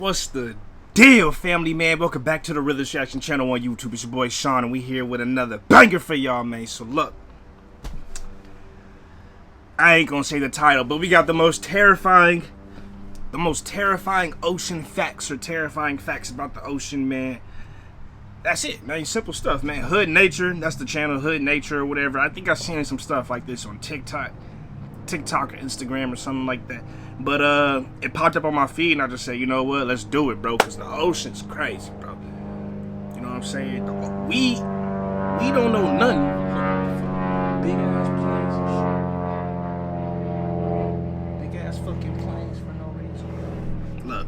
What's the deal, family, man? Welcome back to the Realist Reaction channel on YouTube. It's your boy Sean, and we here with another banger for y'all, man. So look, I ain't gonna say the title, but we got the most terrifying ocean facts, or terrifying facts about the ocean, man. That's it, man. Simple stuff, man. Hood Nature, that's the channel, Hood Nature or whatever. I think I've seen some stuff like this on TikTok or Instagram or something like that. But it popped up on my feed, and I just said, you know what, let's do it, bro, because the ocean's crazy, bro. You know what I'm saying? We don't know nothing. Big ass planes and shit. Big ass fucking planes for no reason. Look,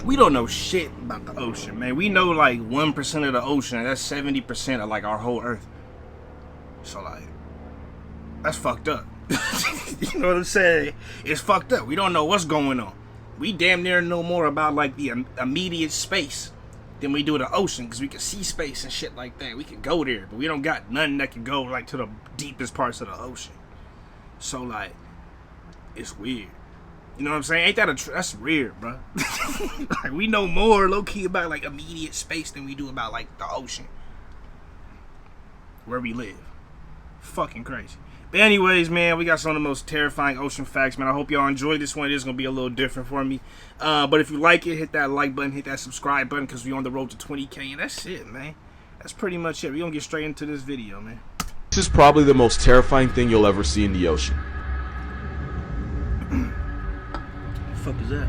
we don't know shit about the ocean, man. We know like 1% of the ocean, and that's 70% of like our whole earth. So like, that's fucked up. You know what I'm saying? It's fucked up. We don't know what's going on. We damn near know more about like the immediate space than we do the ocean, because we can see space and shit like that. We can go there, but we don't got nothing that can go like to the deepest parts of the ocean. So like, it's weird. You know what I'm saying? Ain't that that's weird, bro? Like, we know more low key about like immediate space than we do about like the ocean where we live. Fucking crazy. But anyways, man, we got some of the most terrifying ocean facts, man. I hope y'all enjoyed this one. It is going to be a little different for me. But if you like it, hit that like button, hit that subscribe button, because we're on the road to 20K, and that's it, man. That's pretty much it. We're going to get straight into this video, man. This is probably the most terrifying thing you'll ever see in the ocean. The fuck is that?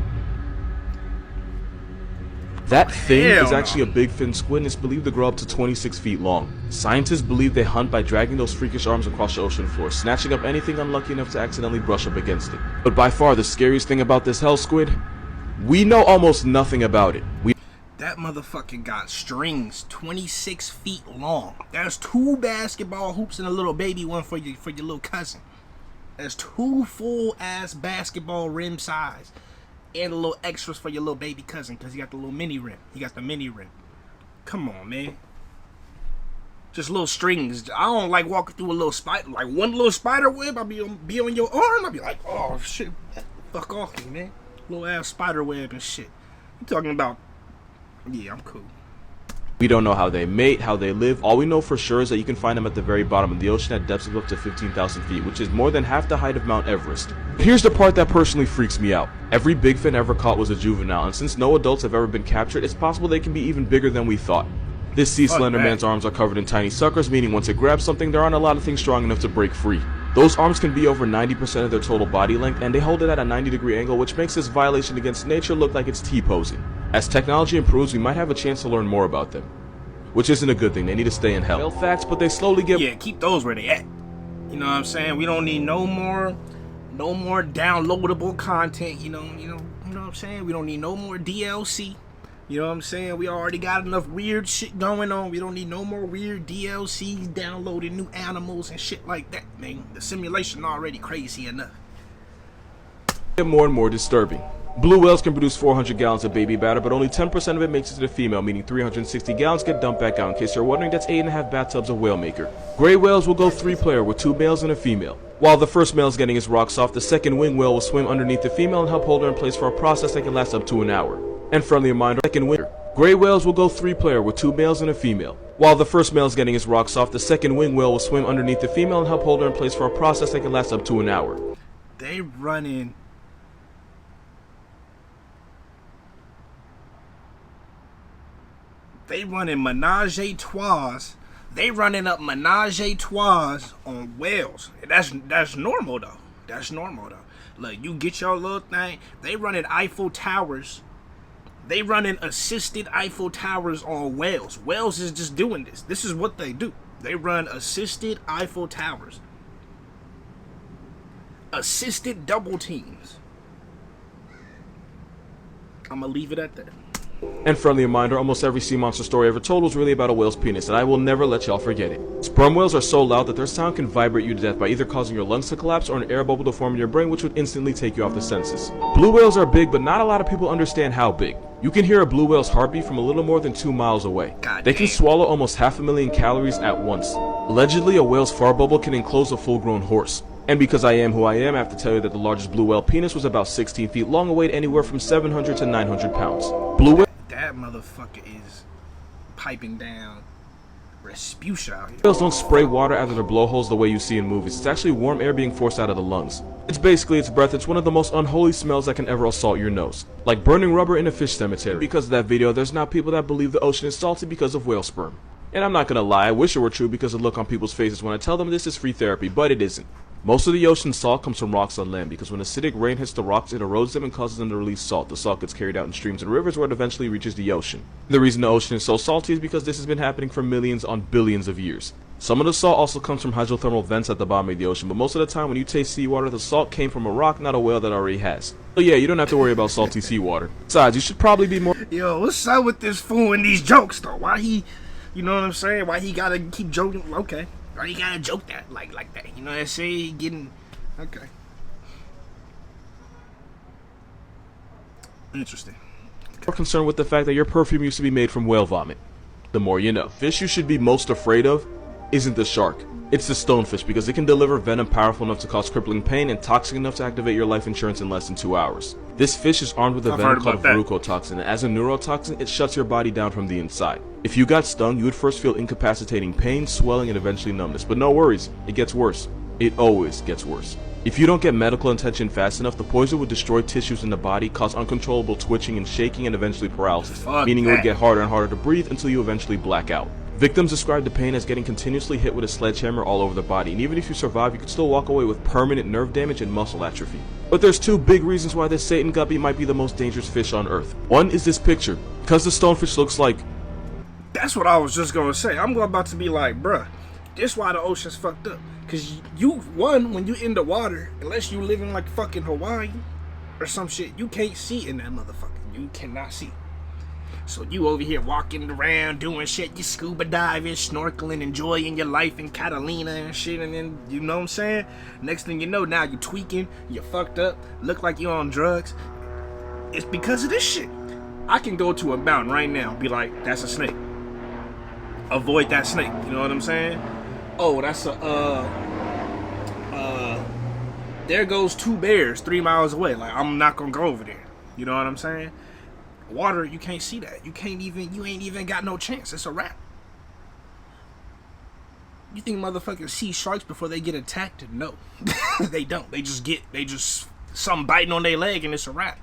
That thing is no. actually a bigfin squid, and it's believed to grow up to 26 feet long. Scientists believe they hunt by dragging those freakish arms across the ocean floor, snatching up anything unlucky enough to accidentally brush up against it. But by far the scariest thing about this hell squid, we know almost nothing about it. That motherfucker got strings 26 feet long. That's 2 basketball hoops and a little baby one for your little cousin. That's 2 full ass basketball rim size. And a little extras for your little baby cousin, because he got the little mini rim. He got the mini rim. Come on, man. Just little strings. I don't like walking through a little spider, like one little spider web. I'll be on your arm. I'll be like, oh shit, fuck off me, man. Little ass spider web and shit. You talking about? Yeah, I'm cool. We don't know how they mate, how they live. All we know for sure is that you can find them at the very bottom of the ocean at depths of up to 15,000 feet, which is more than half the height of Mount Everest. Here's the part that personally freaks me out. Every bigfin ever caught was a juvenile, and since no adults have ever been captured, it's possible they can be even bigger than we thought. This sea slender man's arms are covered in tiny suckers, meaning once it grabs something, there aren't a lot of things strong enough to break free. Those arms can be over 90% of their total body length, and they hold it at a 90-degree angle, which makes this violation against nature look like it's T-posing. As technology improves, we might have a chance to learn more about them. Which isn't a good thing. They need to stay in hell. Facts, but they slowly get... Yeah, keep those where they at. You know what I'm saying? We don't need no more downloadable content. You know what I'm saying? We don't need no more DLC. You know what I'm saying? We already got enough weird shit going on. We don't need no more weird DLCs, downloading new animals and shit like that, man. The simulation already crazy enough. More and more disturbing. Blue whales can produce 400 gallons of baby batter, but only 10% of it makes it to the female, meaning 360 gallons get dumped back out. In case you're wondering, that's 8.5 bathtubs of whale maker. Gray whales will go 3-player with 2 males and a female. While the first male is getting his rocks off, the second wing whale will swim underneath the female and help hold her in place for a process that can last up to an hour. And friendly reminder, second wing. Gray whales will go 3-player with 2 males and a female. While the first male is getting his rocks off, the second wing whale will swim underneath the female and help hold her in place for a process that can last up to an hour. They running menage a trois. They running up menage a trois on whales. That's normal though. That's normal though. Look, you get your little thing. They running Eiffel Towers. They running assisted Eiffel Towers on whales. Whales is just doing this. This is what they do. They run assisted Eiffel Towers. Assisted double teams. I'm gonna leave it at that. And friendly reminder, almost every sea monster story ever told was really about a whale's penis, and I will never let y'all forget it. Sperm whales are so loud that their sound can vibrate you to death by either causing your lungs to collapse or an air bubble to form in your brain, which would instantly take you off the senses. Blue whales are big, but not a lot of people understand how big. You can hear a blue whale's heartbeat from a little more than 2 miles away. They can swallow almost 500,000 calories at once. Allegedly, a whale's fart bubble can enclose a full-grown horse. And because I am who I am, I have to tell you that the largest blue whale penis was about 16 feet long and weighed anywhere from 700 to 900 pounds. Blue whale. That motherfucker is piping down Respucia out here. Whales don't spray water out of their blowholes the way you see in movies. It's actually warm air being forced out of the lungs. It's basically its breath. It's one of the most unholy smells that can ever assault your nose. Like burning rubber in a fish cemetery. Because of that video, there's now people that believe the ocean is salty because of whale sperm. And I'm not gonna lie, I wish it were true because of the look on people's faces when I tell them this is free therapy, but it isn't. Most of the ocean's salt comes from rocks on land because when acidic rain hits the rocks, it erodes them and causes them to release salt. The salt gets carried out in streams and rivers where it eventually reaches the ocean. The reason the ocean is so salty is because this has been happening for millions on billions of years. Some of the salt also comes from hydrothermal vents at the bottom of the ocean, but most of the time when you taste seawater, the salt came from a rock, not a whale that already has. So yeah, you don't have to worry about salty seawater. Besides, you should probably be more— Yo, what's up with this fool and these jokes though? Why he, you know what I'm saying? Why he gotta keep joking? Okay. Why he gotta joke that like that? You know what I'm saying? He getting, okay. Interesting. more concerned with the fact that your perfume used to be made from whale vomit. The more you know. Fish you should be most afraid of isn't the shark. It's the stonefish because it can deliver venom powerful enough to cause crippling pain and toxic enough to activate your life insurance in less than 2 hours. This fish is armed with a venom called verrucotoxin, and as a neurotoxin, it shuts your body down from the inside. If you got stung, you would first feel incapacitating pain, swelling, and eventually numbness. But no worries, it gets worse. It always gets worse. If you don't get medical attention fast enough, the poison would destroy tissues in the body, cause uncontrollable twitching and shaking, and eventually paralysis, meaning it would get harder and harder to breathe until you eventually black out. Victims describe the pain as getting continuously hit with a sledgehammer all over the body, and even if you survive, you could still walk away with permanent nerve damage and muscle atrophy. But there's two big reasons why this Satan guppy might be the most dangerous fish on Earth. One is this picture, because the stonefish looks like— That's what I was just gonna say. I'm about to be like, bruh, this why the ocean's fucked up. Cause when you in the water, unless you live in like fucking Hawaii or some shit, you can't see in that motherfucker. You cannot see. So you over here walking around doing shit, you scuba diving, snorkeling, enjoying your life in Catalina and shit, and then, you know what I'm saying? Next thing you know, now you tweaking, you fucked up, look like you on drugs. It's because of this shit. I can go to a mountain right now and be like, that's a snake. Avoid that snake, you know what I'm saying? Oh, that's there goes 2 bears 3 miles away. Like, I'm not gonna go over there. You know what I'm saying? Water, you can't see that. You ain't even got no chance. It's a wrap. You think motherfuckers see sharks before they get attacked? No. They don't. They just something biting on their leg and it's a wrap.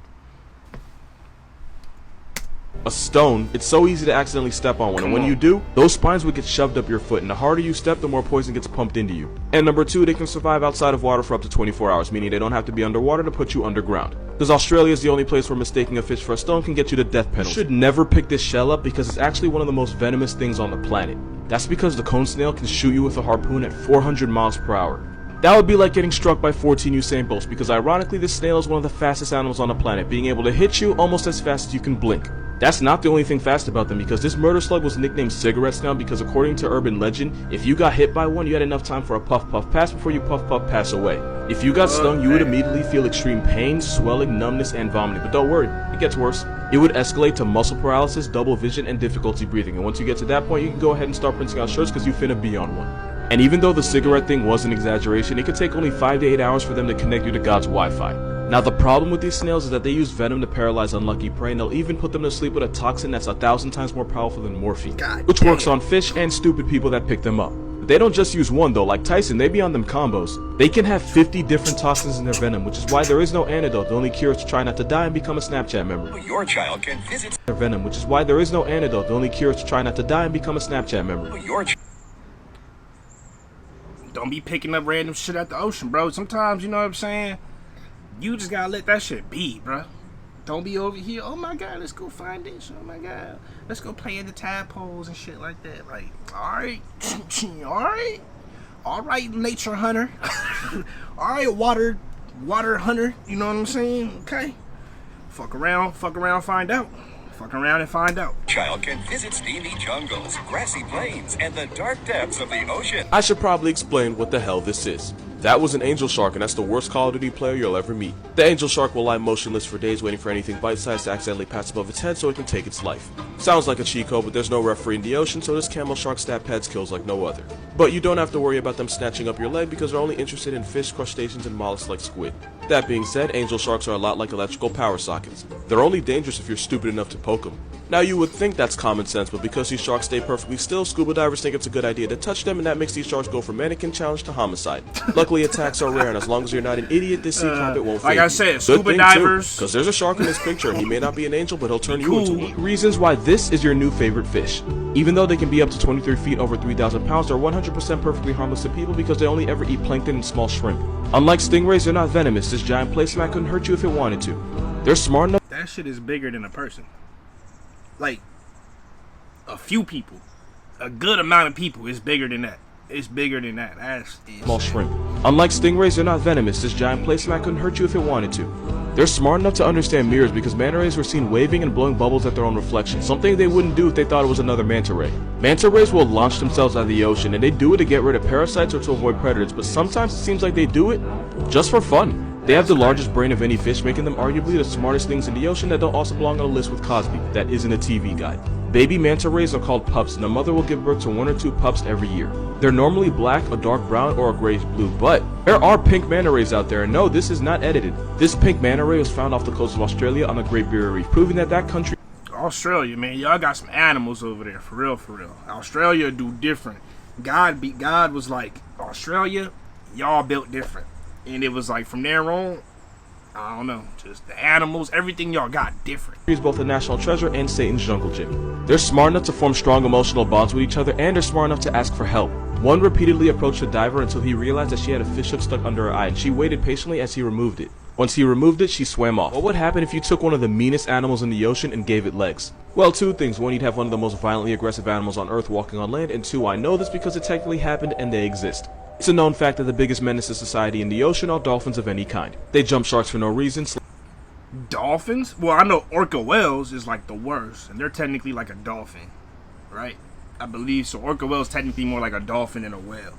a stone. It's so easy to accidentally step on one, and when you do, those spines would get shoved up your foot, and the harder you step, the more poison gets pumped into you. And number 2, they can survive outside of water for up to 24 hours, meaning they don't have to be underwater to put you underground. Because Australia is the only place where mistaking a fish for a stone can get you to death penalty. You should never pick this shell up because it's actually one of the most venomous things on the planet. That's because the cone snail can shoot you with a harpoon at 400 miles per hour. That would be like getting struck by 14 Usain Bolts, because ironically this snail is one of the fastest animals on the planet, being able to hit you almost as fast as you can blink. That's not the only thing fast about them, because this murder slug was nicknamed cigarette snail because according to urban legend, if you got hit by one, you had enough time for a puff puff pass before you puff puff pass away. If you got stung, you would immediately feel extreme pain, swelling, numbness, and vomiting. But don't worry, it gets worse. It would escalate to muscle paralysis, double vision, and difficulty breathing. And once you get to that point, you can go ahead and start printing out shirts because you finna be on one. And even though the cigarette thing was an exaggeration, it could take only 5 to 8 hours for them to connect you to God's Wi-Fi. Now the problem with these snails is that they use venom to paralyze unlucky prey, and they'll even put them to sleep with a toxin that's 1,000 times more powerful than morphine, which works on fish and stupid people that pick them up. But they don't just use one though. Like Tyson, they be on them combos. They can have 50 different toxins in their venom, which is why there is no antidote. The only cure is to try not to die and become a Snapchat member. Your child can visit Their venom, which is why there is no antidote. The only cure is to try not to die and become a Snapchat member. Don't be picking up random shit at the ocean, bro. Sometimes, you know what I'm saying? You just gotta let that shit be, bro. Don't be over here, oh my god, let's go find this. Oh my god, let's go play in the tadpoles and shit like that. Like, alright, alright, nature hunter. Alright, water hunter, you know what I'm saying? Okay. Fuck around, find out. Fuck around and find out. Child can visit steamy jungles, grassy plains, and the dark depths of the ocean. I should probably explain what the hell this is. That was an angel shark, and that's the worst Call of Duty player you'll ever meet. The angel shark will lie motionless for days waiting for anything bite-sized to accidentally pass above its head so it can take its life. Sounds like a cheat code, but there's no referee in the ocean, so this camel shark stat pads kills like no other. But you don't have to worry about them snatching up your leg because they're only interested in fish, crustaceans, and mollusks like squid. That being said, angel sharks are a lot like electrical power sockets. They're only dangerous if you're stupid enough to poke them. Now you would think that's common sense, but because these sharks stay perfectly still, scuba divers think it's a good idea to touch them, and that makes these sharks go from mannequin challenge to homicide. Luckily, attacks are rare, and as long as you're not an idiot, this sea carpet won't like fail I you. said, scuba divers. Because there's a shark in this picture, and he may not be an angel, but he'll turn you into one. Reasons why this is your new favorite fish. Even though they can be up to 23 feet over 3,000 pounds, they're 100% perfectly harmless to people because they only ever eat plankton and small shrimp. Unlike stingrays, they're not venomous. This giant placemat couldn't hurt you if it wanted to. They're smart enough. That shit is bigger than a person. Like, a few people. A good amount of people is bigger than that. It's bigger than that. That's Small shrimp. Unlike stingrays, they're not venomous. This giant placemat couldn't hurt you if it wanted to. They're smart enough to understand mirrors because manta rays were seen waving and blowing bubbles at their own reflection, something they wouldn't do if they thought it was another manta ray. Manta rays will launch themselves out of the ocean, and they do it to get rid of parasites or to avoid predators, but sometimes it seems like they do it just for fun. They have the largest brain of any fish, making them arguably the smartest things in the ocean that don't also belong on a list with Cosby. That isn't a TV guide. Baby manta rays are called pups, and a mother will give birth to 1 or 2 pups every year. They're normally black, a dark brown, or a grayish blue, but there are pink manta rays out there, and no, this is not edited. This pink manta ray was found off the coast of Australia on the Great Barrier Reef, proving that that country... Australia, man, y'all got some animals over there, for real, for real. Australia do different. God was like, Australia, y'all built different. And it was like, from there on, I don't know, just the animals, everything y'all got different. Is both a national treasure and Satan's jungle gym. They're smart enough to form strong emotional bonds with each other, and they're smart enough to ask for help. One repeatedly approached a diver until he realized that she had a fish hook stuck under her eye, and she waited patiently as he removed it. Once he removed it, she swam off. What would happen if you took one of the meanest animals in the ocean and gave it legs? Well, 2 things. 1, you'd have one of the most violently aggressive animals on Earth walking on land, and 2, I know this because it technically happened and they exist. It's a known fact that the biggest menace to society in the ocean are dolphins of any kind. They jump sharks for no reason. Dolphins? Well, I know orca whales is like the worst, and they're technically like a dolphin, right? I believe so. Orca whales technically more like a dolphin than a whale.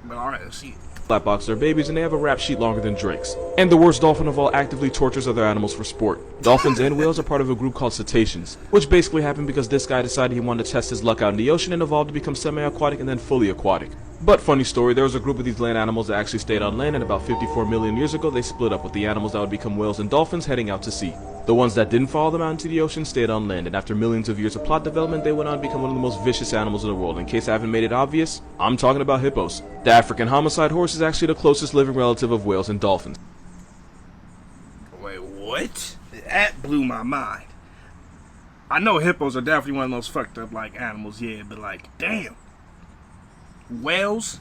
But alright, let's see. Flatbox their babies, and they have a rap sheet longer than Drake's. And the worst dolphin of all actively tortures other animals for sport. Dolphins and whales are part of a group called cetaceans, which basically happened because this guy decided he wanted to test his luck out in the ocean and evolved to become semi-aquatic and then fully aquatic. But funny story, there was a group of these land animals that actually stayed on land, and about 54 million years ago they split up, with the animals that would become whales and dolphins heading out to sea. The ones that didn't follow them out into the ocean stayed on land, and after millions of years of plot development, they went on to become one of the most vicious animals in the world. In case I haven't made it obvious, I'm talking about hippos. The African homicide horse is actually the closest living relative of whales and dolphins. Wait, what? That blew my mind. I know hippos are definitely one of those fucked up like animals, yeah, but like, damn. Whales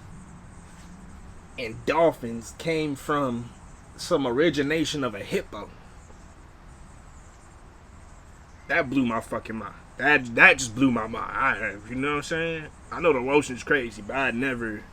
and dolphins came from some origination of a hippo. That blew my fucking mind. That just blew my mind. You know what I'm saying? I know the ocean's crazy, but I'd never...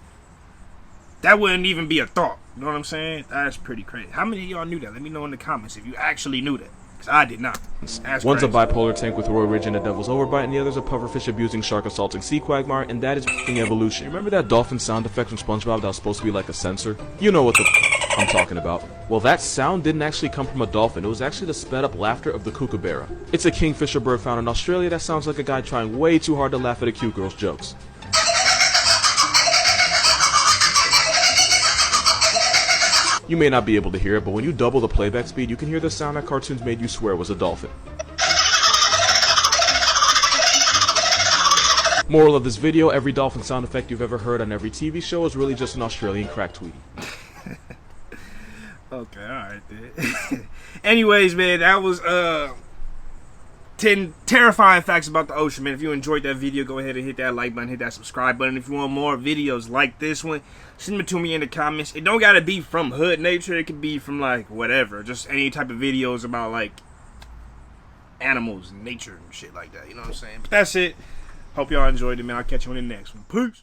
That wouldn't even be a thought. You know what I'm saying? That's pretty crazy. How many of y'all knew that? Let me know in the comments if you actually knew that. Because I did not. That's One's crazy. a bipolar tank with Roy Ridge and a devil's overbite, and the other's a pufferfish abusing shark assaulting sea quagmire, and that is f***ing evolution. Remember that dolphin sound effect from SpongeBob that was supposed to be like a sensor? You know what the f*** I'm talking about. Well, that sound didn't actually come from a dolphin. It was actually the sped up laughter of the kookaburra. It's a kingfisher bird found in Australia that sounds like a guy trying way too hard to laugh at a cute girl's jokes. You may not be able to hear it, but when you double the playback speed, you can hear the sound that cartoons made you swear was a dolphin. Moral of this video, every dolphin sound effect you've ever heard on every TV show is really just an Australian crack tweeting. Okay, alright then. Anyways, man, that was 10 terrifying facts about the ocean, man. If you enjoyed that video, go ahead and hit that like button, hit that subscribe button. If you want more videos like this one, send them to me in the comments. It don't gotta be from hood nature. It could be from like whatever, just any type of videos about like animals and nature and shit like that. You know what I'm saying? But that's it. Hope y'all enjoyed it, man. I'll catch you on the next one. Peace.